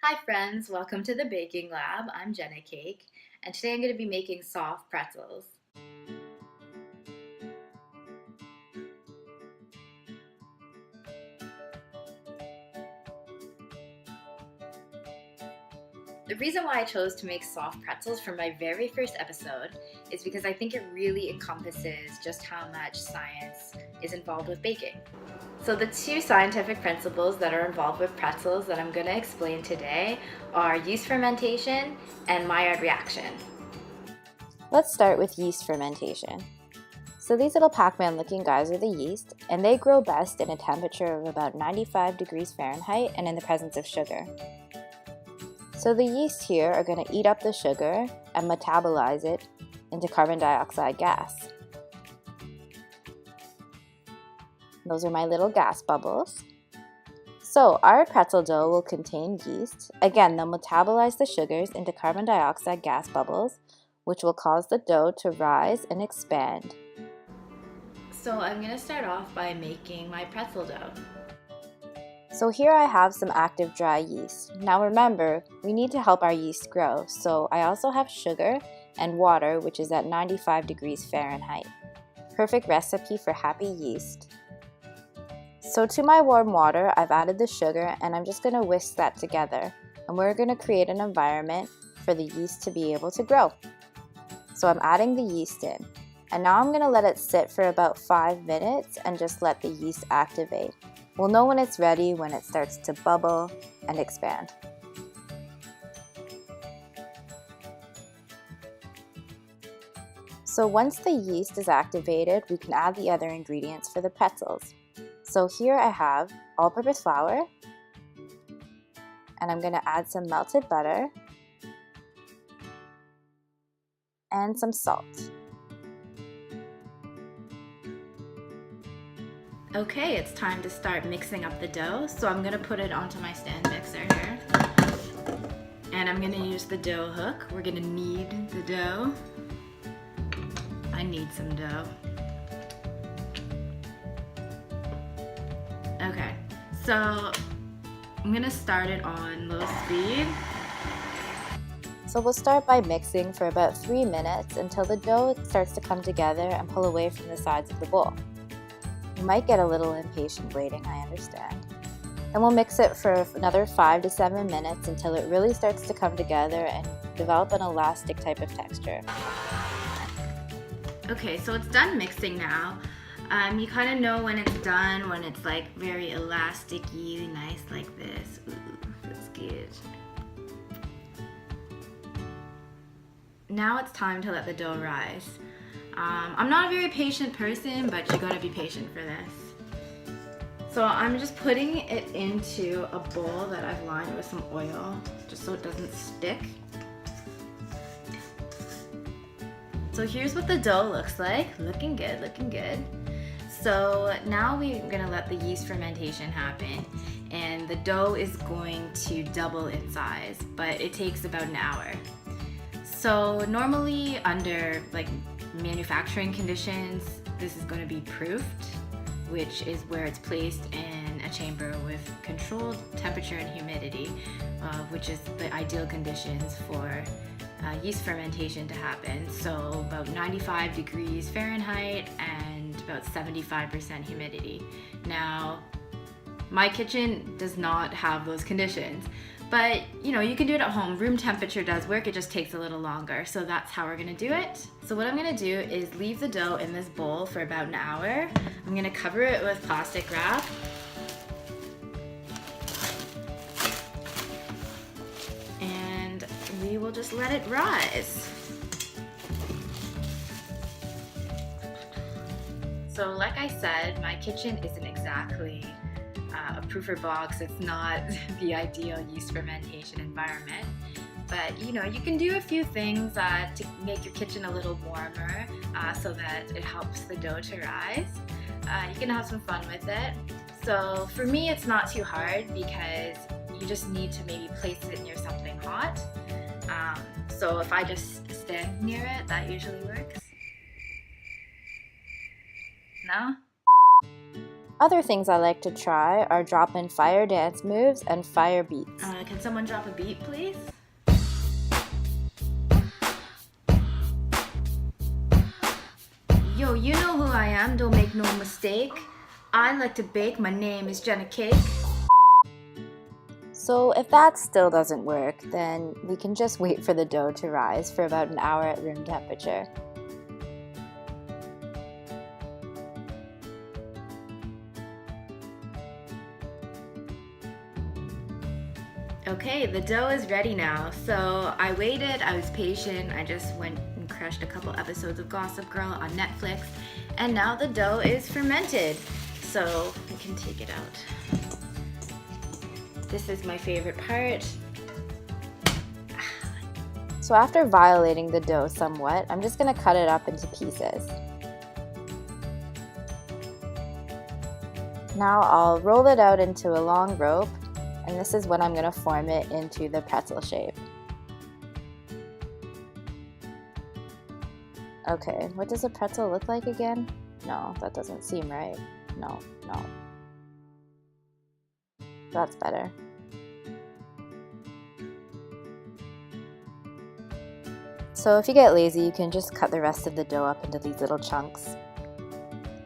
Hi friends, welcome to the Baking Lab. I'm JennaCake, and today I'm going to be making soft pretzels. The reason why I chose to make soft pretzels for my very first episode is because I think it really encompasses just how much science is involved with baking. So the two scientific principles that are involved with pretzels that I'm going to explain today are yeast fermentation and Maillard reaction. Let's start with yeast fermentation. So these little Pac-Man looking guys are the yeast, and they grow best in a temperature of about 95 degrees Fahrenheit and in the presence of sugar. So the yeast here are going to eat up the sugar and metabolize it into carbon dioxide gas. Those are my little gas bubbles. So our pretzel dough will contain yeast. Again, they'll metabolize the sugars into carbon dioxide gas bubbles, which will cause the dough to rise and expand. So I'm going to start off by making my pretzel dough. So here I have some active dry yeast. Now remember, we need to help our yeast grow, so I also have sugar and water, which is at 95 degrees Fahrenheit. Perfect recipe for happy yeast. So to my warm water, I've added the sugar and I'm just going to whisk that together. And we're going to create an environment for the yeast to be able to grow. So I'm adding the yeast in. And now I'm going to let it sit for about 5 minutes and just let the yeast activate. We'll know when it's ready when it starts to bubble and expand. So once the yeast is activated, we can add the other ingredients for the pretzels. So here I have all-purpose flour, and I'm going to add some melted butter and some salt. Okay, it's time to start mixing up the dough. So I'm gonna put it onto my stand mixer here. And I'm gonna use the dough hook. We're gonna knead the dough. I need some dough. Okay, so I'm gonna start it on low speed. So we'll start by mixing for about 3 minutes until the dough starts to come together and pull away from the sides of the bowl. You might get a little impatient waiting, I understand. Then we'll mix it for another 5 to 7 minutes until it really starts to come together and develop an elastic type of texture. Okay, so it's done mixing now. You kind of know when it's done, when it's like very elasticy, nice like this. Ooh, that's good. Now it's time to let the dough rise. I'm not a very patient person, but you gotta be patient for this. So I'm just putting it into a bowl that I've lined with some oil, just so it doesn't stick. So here's what the dough looks like. Looking good, looking good. So now we're gonna let the yeast fermentation happen, and the dough is going to double in size, but it takes about an hour. So normally under like manufacturing conditions, this is going to be proofed, which is where it's placed in a chamber with controlled temperature and humidity, which is the ideal conditions for yeast fermentation to happen. So about 95 degrees Fahrenheit and about 75% humidity. Now, my kitchen does not have those conditions, but you know, you can do it at home. Room temperature does work, it just takes a little longer. So that's how we're gonna do it. So what I'm gonna do is leave the dough in this bowl for about an hour. I'm gonna cover it with plastic wrap. And we will just let it rise. So like I said, my kitchen isn't exactly a proofer box. It's not the ideal yeast fermentation environment, but you know, you can do a few things to make your kitchen a little warmer so that it helps the dough to rise. You can have some fun with it. So for me, it's not too hard because you just need to maybe place it near something hot. So if I just stand near it, that usually works. No? Other things I like to try are drop in fire dance moves and fire beats. Can someone drop a beat, please? Yo, you know who I am, don't make no mistake. I like to bake, my name is JennaCake. So if that still doesn't work, then we can just wait for the dough to rise for about an hour at room temperature. Okay, the dough is ready now. So I waited, I was patient, I just went and crushed a couple episodes of Gossip Girl on Netflix, and now the dough is fermented. So we can take it out. This is my favorite part. So after violating the dough somewhat, I'm just going to cut it up into pieces. Now I'll roll it out into a long rope, and this is when I'm going to form it into the pretzel shape. Okay, what does a pretzel look like again? No, that doesn't seem right. No. That's better. So if you get lazy, you can just cut the rest of the dough up into these little chunks.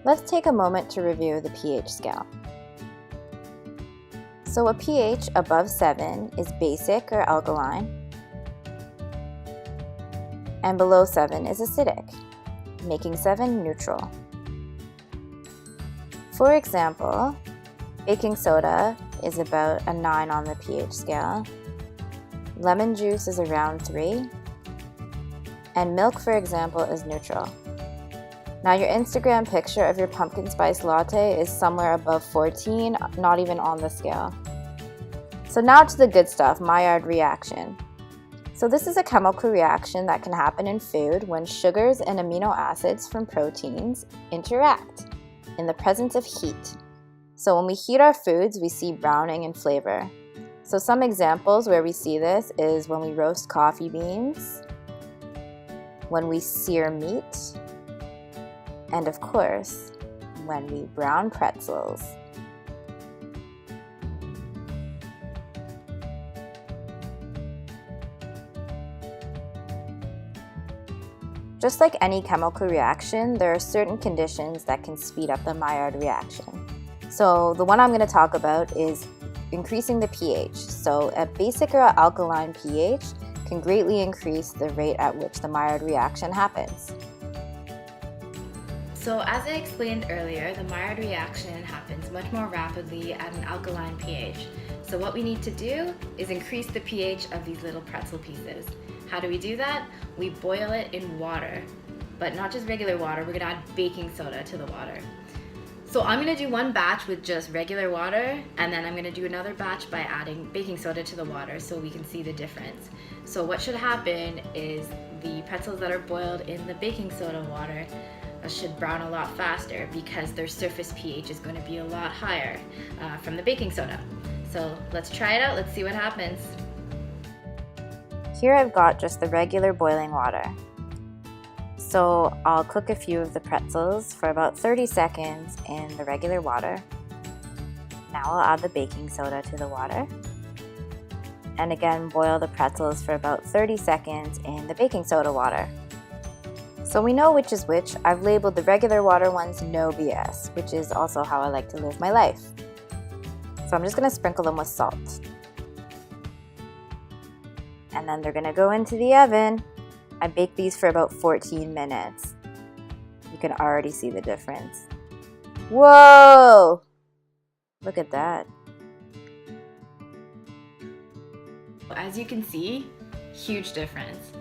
Let's take a moment to review the pH scale. So a pH above 7 is basic or alkaline, and below 7 is acidic, making 7 neutral. For example, baking soda is about a 9 on the pH scale, lemon juice is around 3, and milk, for example, is neutral. Now your Instagram picture of your pumpkin spice latte is somewhere above 14, not even on the scale. So now to the good stuff, Maillard reaction. So this is a chemical reaction that can happen in food when sugars and amino acids from proteins interact in the presence of heat. So when we heat our foods, we see browning in flavor. So some examples where we see this is when we roast coffee beans, when we sear meat, and of course, when we brown pretzels. Just like any chemical reaction, there are certain conditions that can speed up the Maillard reaction. So the one I'm going to talk about is increasing the pH. So a basic or alkaline pH can greatly increase the rate at which the Maillard reaction happens. So as I explained earlier, the Maillard reaction happens much more rapidly at an alkaline pH. So what we need to do is increase the pH of these little pretzel pieces. How do we do that? We boil it in water, but not just regular water, we're gonna add baking soda to the water. So I'm gonna do one batch with just regular water, and then I'm gonna do another batch by adding baking soda to the water so we can see the difference. So what should happen is the pretzels that are boiled in the baking soda water should brown a lot faster because their surface pH is going to be a lot higher from the baking soda. So let's try it out, let's see what happens. Here I've got just the regular boiling water. So I'll cook a few of the pretzels for about 30 seconds in the regular water. Now I'll add the baking soda to the water. And again, boil the pretzels for about 30 seconds in the baking soda water. So we know which is which. I've labeled the regular water ones no BS, which is also how I like to live my life. So I'm just going to sprinkle them with salt. And then they're going to go into the oven. I bake these for about 14 minutes. You can already see the difference. Whoa! Look at that. As you can see, huge difference.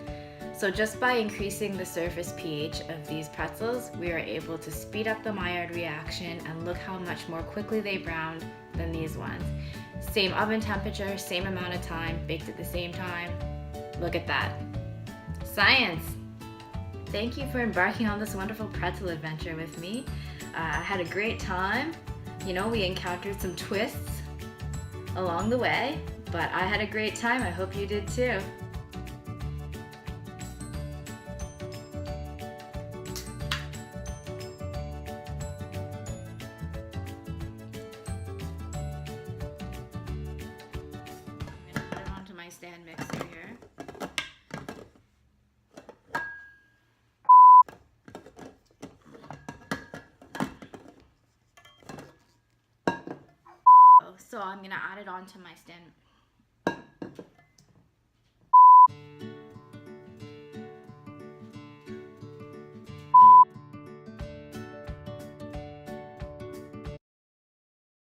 So just by increasing the surface pH of these pretzels, we are able to speed up the Maillard reaction, and look how much more quickly they browned than these ones. Same oven temperature, same amount of time, baked at the same time. Look at that. Science! Thank you for embarking on this wonderful pretzel adventure with me. I had a great time. You know, we encountered some twists along the way, but I had a great time. I hope you did too. So I'm gonna add it onto my stand